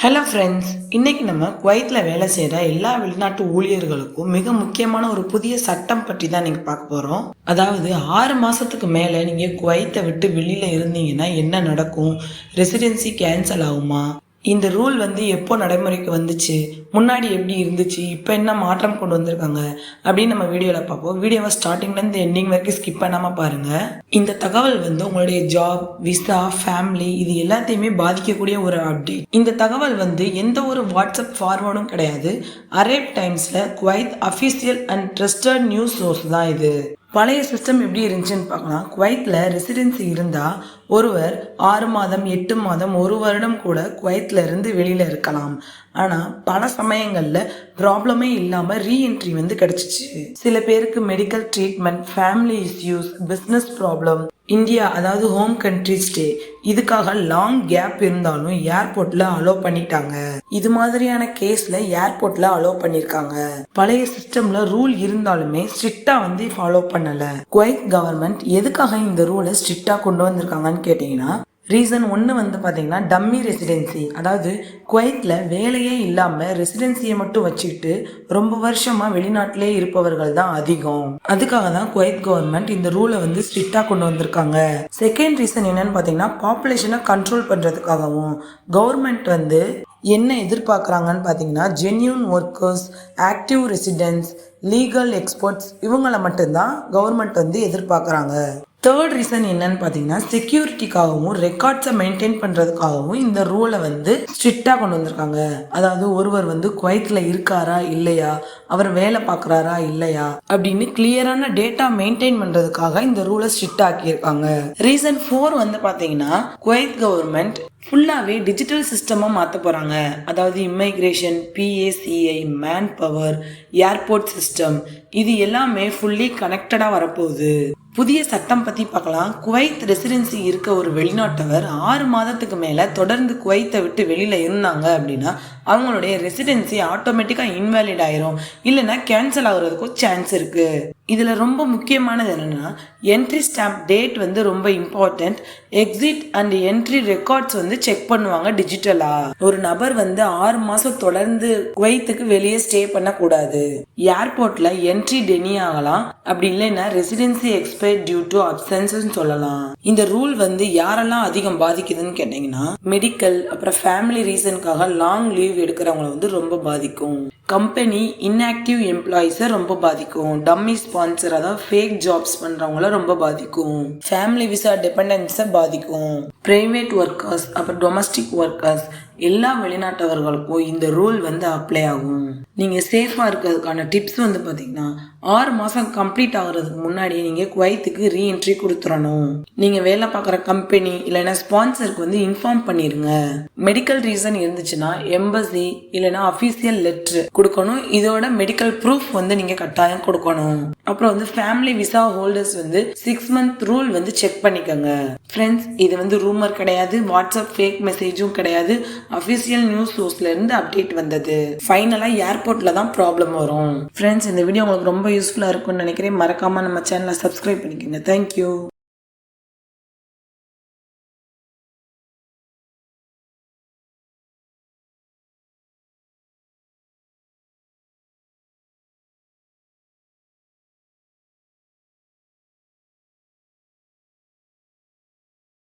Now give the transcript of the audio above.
Hello friends, இன்னைக்கு நம்ம குவைத்தில் வேலை செய்கிற எல்லா வெளிநாட்டு ஊழியர்களுக்கும் மிக முக்கியமான ஒரு புதிய சட்டம் பற்றி தான் நீங்கள் பார்க்க போகிறோம். அதாவது 6 மாதத்துக்கு மேலே நீங்கள் குவைத்தை விட்டு வெளியில் இருந்தீங்கன்னா என்ன நடக்கும், ரெசிடென்சி கேன்சல் ஆகுமா, இந்த ரூல் எப்போ நடைமுறைக்கு வந்துச்சு, முன்னாடி எப்படி இருந்துச்சு, இப்போ என்ன மாற்றம் கொண்டு வந்திருக்காங்க அப்படின்னு நம்ம வீடியோவில் பார்ப்போம். வீடியோவை ஸ்டார்டிங்லேருந்து எண்டிங் வரைக்கும் ஸ்கிப் பண்ணாமல் பாருங்கள். இந்த தகவல் உங்களுடைய ஜாப், விசா, ஃபேமிலி இது எல்லாத்தையுமே பாதிக்கக்கூடிய ஒரு அப்டேட். இந்த தகவல் எந்த ஒரு வாட்ஸ்அப் ஃபார்வர்டும் கிடையாது. அரேப் டைம்ஸில் Kuwait official and trusted news source தான் இது. பழைய சிஸ்டம் எப்படி இருந்துச்சுன்னு பார்க்கலாம். குவைத்தில் ரெசிடென்சி இருந்தால் ஒருவர் 6 மாதம், 8 மாதம், 1 வருடம் கூட குவைத்தில் இருந்து வெளியில் இருக்கலாம். ஆனால் பல சமயங்களில் ப்ராப்ளமே இல்லாமல் ரீஎன்ட்ரி கிடச்சிச்சு. சில பேருக்கு medical treatment, family issues, business problem, India அதாவது ஹோம் கண்ட்ரி ஸ்டே இதுக்காக லாங் கேப் இருந்தாலும் ஏர்போர்ட்ல அலோவ் பண்ணிட்டாங்க. இது மாதிரியான கேஸ்ல ஏர்போர்ட்ல அலோவ் பண்ணிருக்காங்க. பழைய சிஸ்டம்ல ரூல் இருந்தாலுமே ஸ்ட்ரிக்டா ஃபாலோ பண்ணல. குவைத் கவர்மெண்ட் எதுக்காக இந்த ரூலை ஸ்ட்ரிக்டா கொண்டு வந்திருக்காங்கன்னு கேட்டீங்கன்னா, ரீசன் ஒன்று பார்த்தீங்கன்னா டம்மி ரெசிடென்சி. அதாவது குவைத்தில் வேலையே இல்லாமல் ரெசிடென்சியை மட்டும் வச்சுக்கிட்டு ரொம்ப வருஷமாக வெளிநாட்டிலே இருப்பவர்கள் தான் அதிகம். அதுக்காக தான் குவைத் கவர்மெண்ட் இந்த ரூலை ஸ்ட்ரிக்டாக கொண்டு வந்திருக்காங்க. செகண்ட் ரீசன் என்னன்னு பார்த்தீங்கன்னா, பாப்புலேஷனை கண்ட்ரோல் பண்ணுறதுக்காகவும் கவர்மெண்ட் என்ன எதிர்பார்க்குறாங்கன்னு பார்த்தீங்கன்னா, genuine workers, active residents, legal experts இவங்களை மட்டும்தான் கவர்மெண்ட் எதிர்பார்க்குறாங்க. தேர்ட் ரீசன் என்னன்னு பார்த்தீங்கன்னா, செக்யூரிட்டிக்காகவும் ரெக்கார்ட்ஸை மெயின்டைன் பண்ணுறதுக்காகவும் இந்த ரூலை ஸ்ட்ரிக்டாக கொண்டு வந்திருக்காங்க. அதாவது ஒருவர் குவைத்தில் இருக்காரா இல்லையா, அவர் வேலை பார்க்குறாரா இல்லையா அப்படின்னு கிளியரான டேட்டா மெயின்டைன் பண்ணுறதுக்காக இந்த ரூலை ஸ்ட்ரிக்ட் ஆக்கியிருக்காங்க. ரீசன் 4 பார்த்தீங்கன்னா, குவைத் கவர்மெண்ட் ஃபுல்லாகவே டிஜிட்டல் சிஸ்டமாக மாற்ற போகிறாங்க. அதாவது immigration, PACI, man power, airport system இது எல்லாமே ஃபுல்லி கனெக்டடாக வரப்போகுது. புதிய சட்டம் பற்றி பார்க்கலாம். குவைத் ரெசிடென்சி இருக்க ஒரு வெளிநாட்டவர் 6 மாதத்துக்கு மேலே தொடர்ந்து குவைத்தை விட்டு வெளியில் இருந்தாங்க அப்படின்னா அவங்களுடைய ரெசிடென்சி ஆட்டோமேட்டிக்காக இன்வேலிட் ஆயிரும், இல்லைன்னா கேன்சல் ஆகுறதுக்கும் சான்ஸ் இருக்குது. இதில் ரொம்ப முக்கியமானது என்னென்னா, என்ட்ரி ஸ்டாம்ப் டேட் ரொம்ப important. Exit and entry records check பண்ணுவாங்க டிஜிட்டலாக. ஒரு நபர் 6 மாதம் தொடர்ந்து குவைத்துக்கு வெளியே ஸ்டே பண்ணக்கூடாது. ஏர்போர்ட்டில் என்ட்ரி டெனி ஆகலாம், அப்படி இல்லைன்னா ரெசிடென்சி எக்ஸ்பயர்ட் டியூ டு அப்சன்ஸ்ன்னு சொல்லலாம். இந்த ரூல் யாரெல்லாம் அதிகம் பாதிக்குதுன்னு கேட்டீங்கன்னா, மெடிக்கல் அப்புறம் ஃபேமிலி ரீசனுக்காக லாங் லீவ் எடுக்கிறவங்களை ரொம்ப பாதிக்கும். கம்பெனி இன்ஆக்டிவ் எம்ப்ளாயிஸை ரொம்ப பாதிக்கும். டம்மி ஸ்பான்சர் அதாவது ஃபேக் ஜாப்ஸ் பண்ணுறவங்கள ரொம்ப பாதிக்கும். ஃபேமிலி விசா டிபெண்டன்ஸை பாதிக்கும். பிரைவேட் ஒர்க்கர்ஸ் அப்புறம் டொமஸ்டிக் ஒர்க்கர்ஸ் எல்லா வெளிநாட்டவர்களுக்கும் இந்த ரூல் அப்ளை ஆகும். நீங்கள் சேஃபாக இருக்கிறதுக்கான டிப்ஸ் பார்த்தீங்கன்னா, 6 மாதம் கம்ப்ளீட் ஆகுறதுக்கு முன்னாடி நீங்கள் குவைத்துக்கு ரீஎன்ட்ரி கொடுத்துடணும். நீங்கள் வேலை பார்க்குற கம்பெனி இல்லைன்னா ஸ்பான்சருக்கு இன்ஃபார்ம் பண்ணிடுங்க. மெடிக்கல் ரீசன் இருந்துச்சுன்னா எம்பசி இல்லைன்னா அஃபீஷியல் லெட்ரு கொடுக்கணும். இதோட மெடிக்கல் ப்ரூஃப் நீங்கள் கட்டாயம் கொடுக்கணும். அப்புறம் family visa holders 6 month rule check பண்ணிக்கோங்க. ஃப்ரெண்ட்ஸ், இது ரூமர் கிடையாது, வாட்ஸ்அப் ஃபேக் மெசேஜும் கிடையாது. அஃபிஷியல் நியூஸ் சோர்ஸ்ல இருந்து அப்டேட் வந்தது. ஃபைனலாக ஏர்போர்ட்ல தான் ப்ராப்ளம் வரும். ஃப்ரெண்ட்ஸ், இந்த வீடியோ உங்களுக்கு ரொம்ப யூஸ்ஃபுல்லாக இருக்கும்னு நினைக்கிறேன். மறக்காம நம்ம சேனலை சப்ஸ்கிரைப் பண்ணிக்கோங்க. தேங்க்யூ.